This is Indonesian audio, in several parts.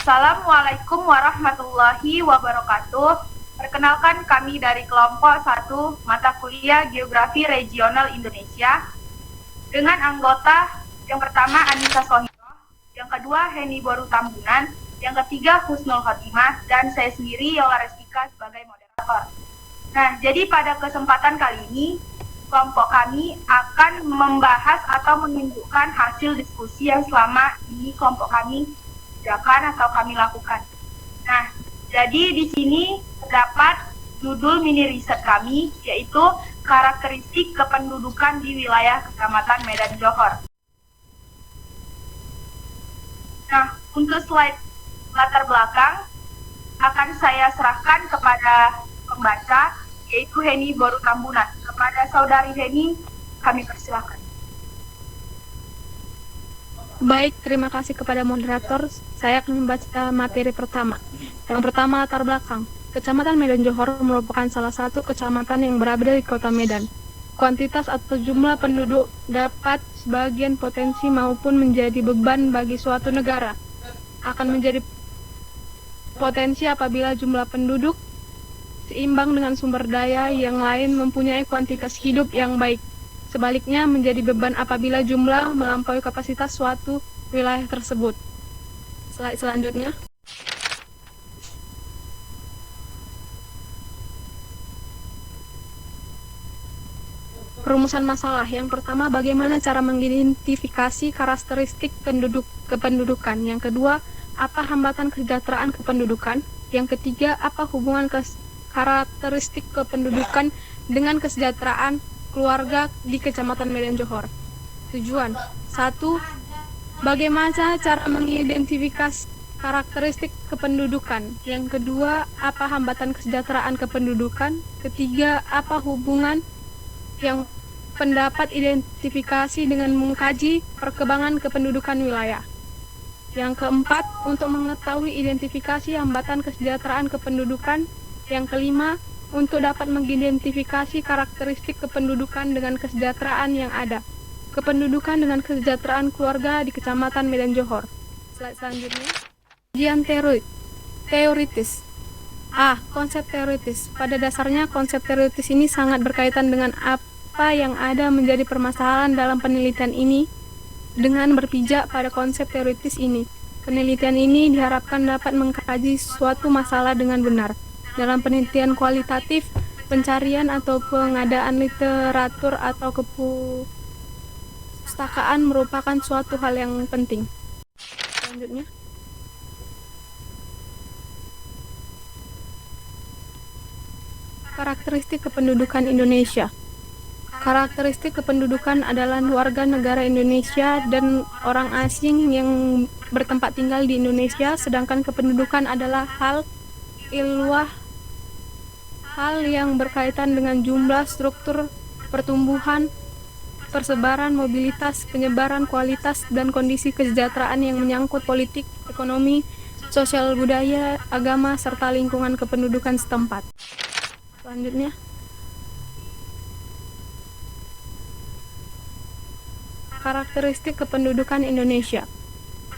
Assalamualaikum warahmatullahi wabarakatuh. Perkenalkan kami dari kelompok 1 mata kuliah Geografi Regional Indonesia dengan anggota yang pertama Anissa Sohiro, yang kedua Heni Boru Tambunan, yang ketiga Husnul Khotimah, dan saya sendiri Yola Restika sebagai moderator. Nah, jadi pada kesempatan kali ini kelompok kami akan membahas atau menunjukkan hasil diskusi yang selama ini kelompok kami atau kami lakukan. Nah, jadi di sini terdapat judul mini riset kami, yaitu karakteristik kependudukan di wilayah Kecamatan Medan Johor. Nah, untuk slide latar belakang akan saya serahkan kepada pembaca, yaitu Heni Boru Tambunan. Kepada saudari Heni, kami persilahkan. Baik, terima kasih kepada moderator. Saya akan membaca materi pertama. Yang pertama, latar belakang. Kecamatan Medan Johor merupakan salah satu kecamatan yang berada di Kota Medan. Kuantitas atau jumlah penduduk dapat sebagian potensi maupun menjadi beban bagi suatu negara. Akan menjadi potensi apabila jumlah penduduk seimbang dengan sumber daya yang lain mempunyai kuantitas hidup yang baik. Sebaliknya menjadi beban apabila jumlah melampaui kapasitas suatu wilayah tersebut. Slide selanjutnya. Perumusan masalah. Yang pertama, bagaimana cara mengidentifikasi karakteristik kependudukan. Yang kedua, apa hambatan kesejahteraan kependudukan. Yang ketiga, apa hubungan karakteristik kependudukan dengan kesejahteraan keluarga di Kecamatan Medan Johor. Tujuan 1. Bagaimana cara mengidentifikasi karakteristik kependudukan. Yang kedua, apa hambatan kesejahteraan kependudukan. Ketiga, apa hubungan yang pendapat identifikasi dengan mengkaji perkembangan kependudukan wilayah. Yang keempat, untuk mengetahui identifikasi hambatan kesejahteraan kependudukan. Yang kelima, untuk dapat mengidentifikasi karakteristik kependudukan dengan kesejahteraan yang ada. Kependudukan dengan kesejahteraan keluarga di Kecamatan Medan Johor. Slide selanjutnya. Kajian teoritis. Konsep teoritis. Pada dasarnya konsep teoritis ini sangat berkaitan dengan apa yang ada menjadi permasalahan dalam penelitian ini dengan berpijak pada konsep teoritis ini. Penelitian ini diharapkan dapat mengkaji suatu masalah dengan benar. Dalam penelitian kualitatif, pencarian atau pengadaan literatur atau kepustakaan merupakan suatu hal yang penting. Selanjutnya. Karakteristik kependudukan Indonesia. Karakteristik kependudukan adalah warga negara Indonesia dan orang asing yang bertempat tinggal di Indonesia, sedangkan kependudukan adalah hal yang berkaitan dengan jumlah, struktur, pertumbuhan, persebaran, mobilitas, penyebaran, kualitas, dan kondisi kesejahteraan yang menyangkut politik, ekonomi, sosial, budaya, agama, serta lingkungan kependudukan setempat. Selanjutnya. Karakteristik kependudukan Indonesia.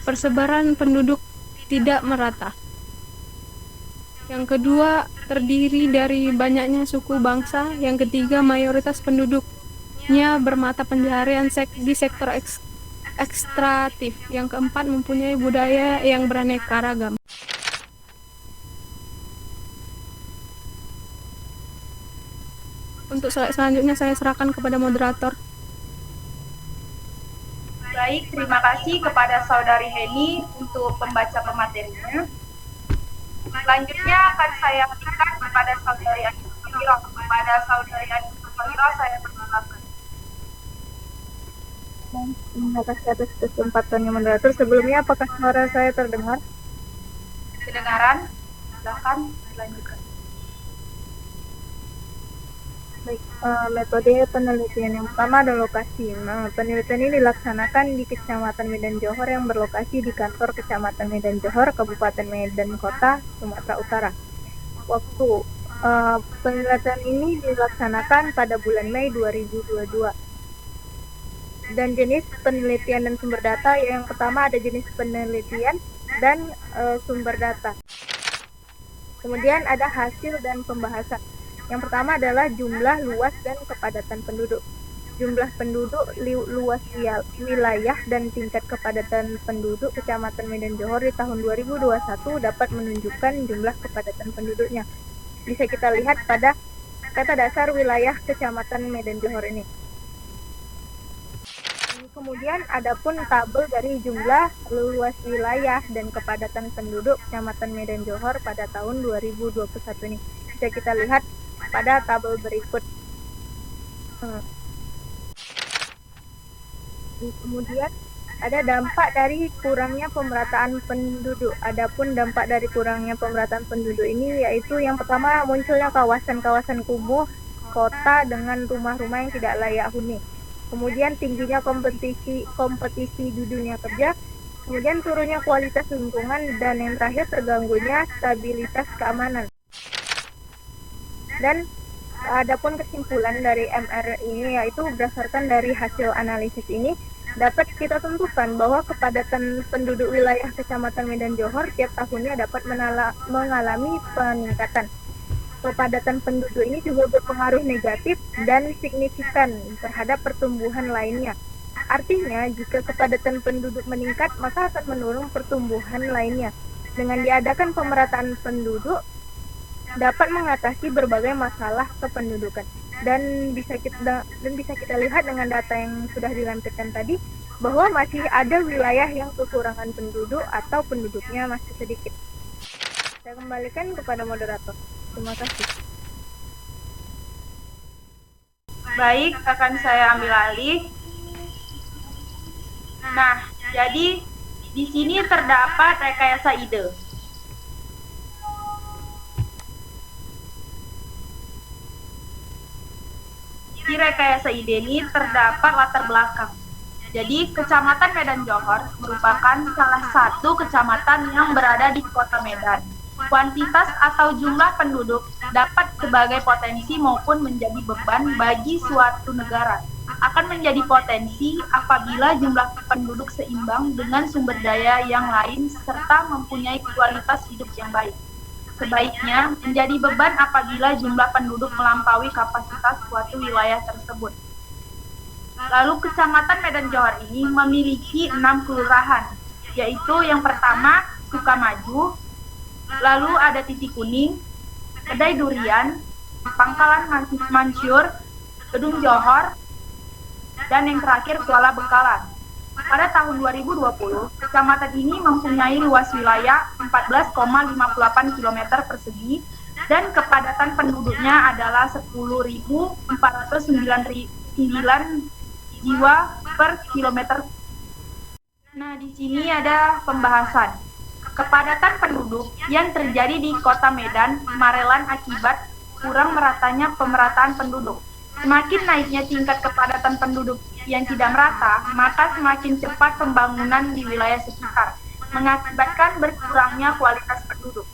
Persebaran penduduk tidak merata. Yang kedua, terdiri dari banyaknya suku bangsa. Yang ketiga, mayoritas penduduknya bermata pencaharian di sektor ekstraktif. Yang keempat, mempunyai budaya yang beraneka ragam. Untuk slide selanjutnya saya serahkan kepada moderator. Baik, terima kasih kepada saudari Heni untuk pembaca pematerinya. Selanjutnya akan saya berikan kepada saudari Anissa Sohiro. Kepada saudari Anissa Sohiro saya persilakan. Terima kasih atas kesempatannya moderator. Sebelumnya apakah suara saya terdengar? Kedengaran? Silakan dilanjutkan. Baik, metode penelitian yang pertama adalah lokasi. Penelitian ini dilaksanakan di Kecamatan Medan Johor yang berlokasi di kantor Kecamatan Medan Johor, Kabupaten Medan Kota, Sumatera Utara. Waktu penelitian ini dilaksanakan pada bulan Mei 2022. dan jenis penelitian dan sumber data. Yang pertama ada jenis penelitian dan sumber data. Kemudian ada hasil dan pembahasan. Yang pertama adalah jumlah, luas, dan kepadatan penduduk. Jumlah penduduk, luas wilayah, dan tingkat kepadatan penduduk Kecamatan Medan Johor di tahun 2021 dapat menunjukkan jumlah kepadatan penduduknya. Bisa kita lihat pada kata dasar wilayah Kecamatan Medan Johor ini. Kemudian adapun tabel dari jumlah, luas wilayah, dan kepadatan penduduk Kecamatan Medan Johor pada tahun 2021 ini. Bisa kita lihat pada tabel berikut. Kemudian ada dampak dari kurangnya pemerataan penduduk. Adapun dampak dari kurangnya pemerataan penduduk ini yaitu yang pertama munculnya kawasan-kawasan kumuh kota dengan rumah-rumah yang tidak layak huni. Kemudian tingginya kompetisi di dunia kerja. Kemudian turunnya kualitas lingkungan, dan yang terakhir terganggunya stabilitas keamanan. Dan adapun kesimpulan dari MR ini yaitu berdasarkan dari hasil analisis ini dapat kita tentukan bahwa kepadatan penduduk wilayah Kecamatan Medan Johor tiap tahunnya dapat mengalami peningkatan. Kepadatan penduduk ini juga berpengaruh negatif dan signifikan terhadap pertumbuhan lainnya. Artinya, jika kepadatan penduduk meningkat, maka akan menurun pertumbuhan lainnya. Dengan diadakan pemerataan penduduk, dapat mengatasi berbagai masalah kependudukan. Dan bisa kita lihat dengan data yang sudah dilampirkan tadi, bahwa masih ada wilayah yang kekurangan penduduk atau penduduknya masih sedikit. Saya kembalikan kepada moderator. Terima kasih. Baik, akan saya ambil alih. Nah, jadi di sini terdapat rekayasa ide. Di rekayasa ide ini terdapat latar belakang. Jadi, Kecamatan Medan Johor merupakan salah satu kecamatan yang berada di Kota Medan. Kuantitas atau jumlah penduduk dapat sebagai potensi maupun menjadi beban bagi suatu negara. Akan menjadi potensi apabila jumlah penduduk seimbang dengan sumber daya yang lain serta mempunyai kualitas hidup yang baik. Sebaiknya menjadi beban apabila jumlah penduduk melampaui kapasitas suatu wilayah tersebut. Lalu Kecamatan Medan Johor ini memiliki 6 kelurahan, yaitu yang pertama Sukamaju, lalu ada Titik Kuning, Kedai Durian, Pangkalan Mansur, Gedung Johor, dan yang terakhir Kuala Bekalan. Pada tahun 2020, kecamatan ini mempunyai luas wilayah 14,58 km persegi dan kepadatan penduduknya adalah 10.409 jiwa per kilometer. Nah, di sini ada pembahasan. Kepadatan penduduk yang terjadi di Kota Medan Marelan akibat kurang meratanya pemerataan penduduk. Semakin naiknya tingkat kepadatan penduduk yang tidak merata, maka semakin cepat pembangunan di wilayah sekitar, mengakibatkan berkurangnya kualitas penduduk.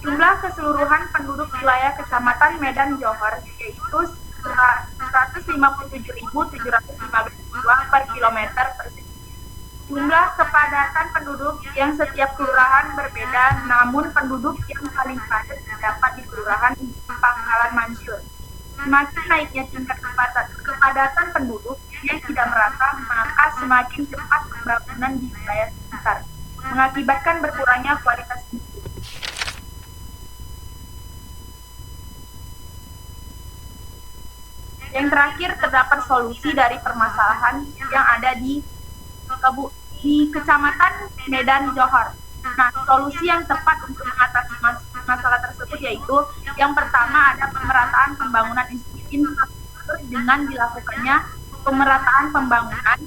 Jumlah keseluruhan penduduk wilayah Kecamatan Medan Johor yaitu 157.715 jiwa per kilometer persegi. Jumlah kepadatan penduduk yang setiap kelurahan berbeda, namun penduduk yang paling padat terdapat di Kelurahan Pangkalan Mansur. Semakin naiknya tingkat kepadatan penduduk yang tidak merata, maka semakin cepat pembangunan di wilayah sekitar, mengakibatkan berkurangnya kualitas hidup. Yang terakhir, terdapat solusi dari permasalahan yang ada di Kecamatan Medan Johor. Nah, solusi yang tepat untuk mengatasi masalah tersebut yaitu yang pertama ada pemerataan pembangunan infrastruktur dengan dilakukannya pemerataan pembangunan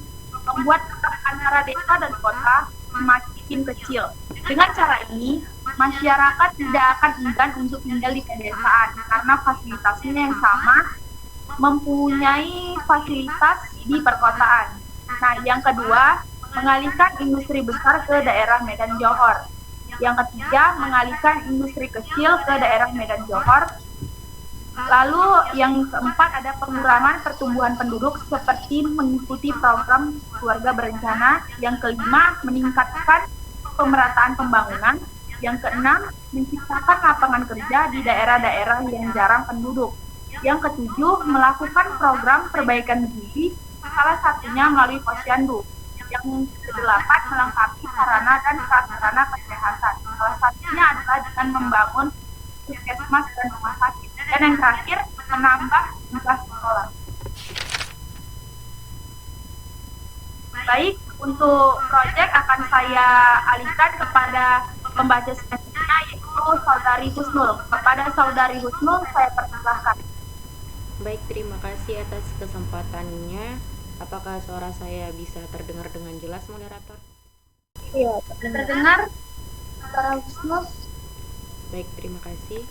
membuat jarak antara desa dan kota semakin kecil. Dengan cara ini, masyarakat tidak akan enggan untuk tinggal di pedesaan karena fasilitasnya yang sama, mempunyai fasilitas di perkotaan. Nah, yang kedua, mengalihkan industri besar ke daerah Medan Johor. Yang ketiga, mengalihkan industri kecil ke daerah Medan Johor. Lalu yang keempat ada pengurangan pertumbuhan penduduk seperti mengikuti program keluarga berencana. Yang kelima, meningkatkan pemerataan pembangunan. Yang keenam, menciptakan lapangan kerja di daerah-daerah yang jarang penduduk. Yang ketujuh, melakukan program perbaikan gizi, salah satunya melalui posyandu. Yang kedelapan, melengkapi sarana dan prasarana kesehatan. Salah satunya adalah dengan membangun puskesmas dan rumah sakit. Dan yang terakhir, menambah jumlah sekolah. Baik, untuk proyek akan saya alihkan kepada pembaca selanjutnya, yaitu Saudari Husnul. Kepada Saudari Husnul, saya persilahkan. Baik, terima kasih atas kesempatannya. Apakah suara saya bisa terdengar dengan jelas, moderator? Iya, Terdengar, Saudara Husnul? Baik, terima kasih.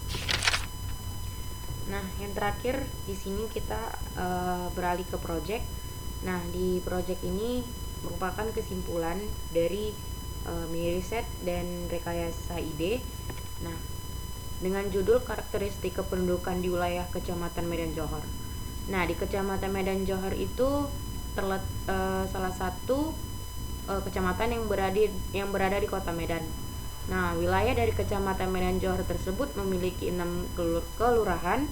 Nah, yang terakhir di sini kita beralih ke project. Nah, di project ini merupakan kesimpulan dari mini riset dan rekayasa ide. Nah, dengan judul karakteristik kependudukan di wilayah Kecamatan Medan Johor. Nah, di Kecamatan Medan Johor itu salah satu kecamatan yang berada di Kota Medan. Nah, wilayah dari Kecamatan Medan Johor tersebut memiliki 6 kelurahan,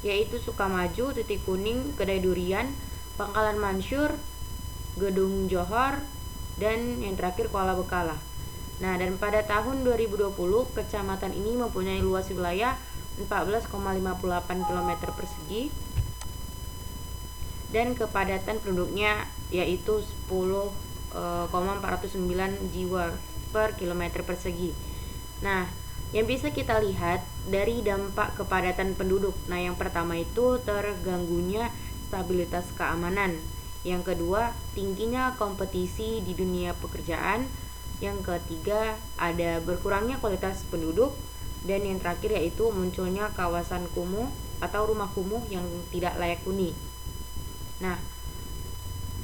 yaitu Sukamaju, Titik Kuning, Kedai Durian, Pangkalan Mansur, Gedung Johor, dan yang terakhir Kuala Bekala. Nah, dan pada tahun 2020, kecamatan ini mempunyai luas wilayah 14,58 km persegi dan kepadatan penduduknya yaitu 10,409 jiwa per kilometer persegi. Nah, yang bisa kita lihat dari dampak kepadatan penduduk. Nah, yang pertama itu terganggunya stabilitas keamanan. Yang kedua, tingginya kompetisi di dunia pekerjaan. Yang ketiga, ada berkurangnya kualitas penduduk. Dan yang terakhir yaitu munculnya kawasan kumuh atau rumah kumuh yang tidak layak huni. Nah,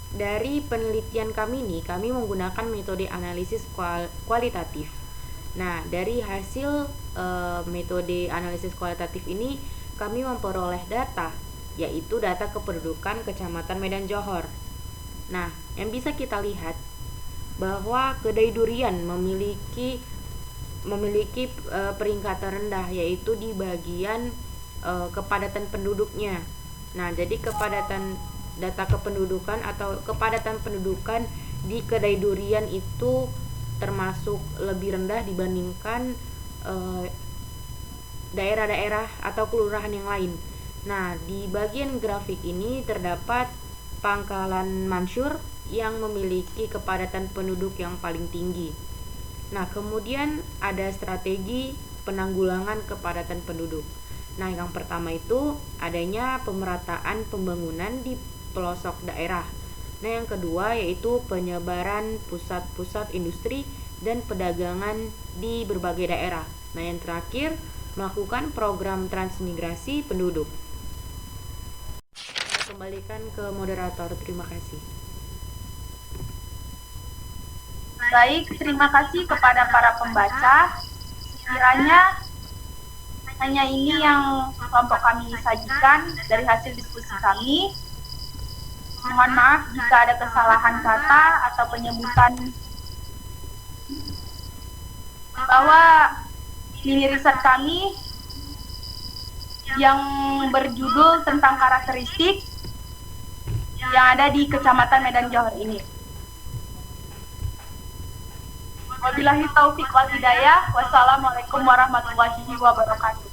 dari penelitian kami ini, kami menggunakan metode analisis kualitatif. Nah, dari hasil metode analisis kualitatif ini, kami memperoleh data, yaitu data kependudukan Kecamatan Medan Johor. Nah, yang bisa kita lihat bahwa Kedai Durian memiliki peringkat rendah, yaitu di bagian kepadatan penduduknya. Nah, jadi data kependudukan atau kepadatan pendudukan di Kedai Durian itu termasuk lebih rendah dibandingkan daerah-daerah atau kelurahan yang lain. Nah, di bagian grafik ini terdapat Pangkalan Mansur yang memiliki kepadatan penduduk yang paling tinggi. Nah, kemudian ada strategi penanggulangan kepadatan penduduk. Nah, yang pertama itu adanya pemerataan pembangunan di pelosok daerah. Nah, yang kedua yaitu penyebaran pusat-pusat industri dan perdagangan di berbagai daerah. Nah, yang terakhir melakukan program transmigrasi penduduk. Saya kembalikan ke moderator. Terima kasih. Baik, terima kasih kepada para pembaca. Sekiranya hanya ini yang kelompok kami sajikan dari hasil diskusi kami. Mohon maaf jika ada kesalahan kata atau penyebutan, bahwa mini riset kami yang berjudul tentang karakteristik yang ada di Kecamatan Medan Johor ini. Wabillahi taufik wal hidayah. Wassalamualaikum warahmatullahi wabarakatuh.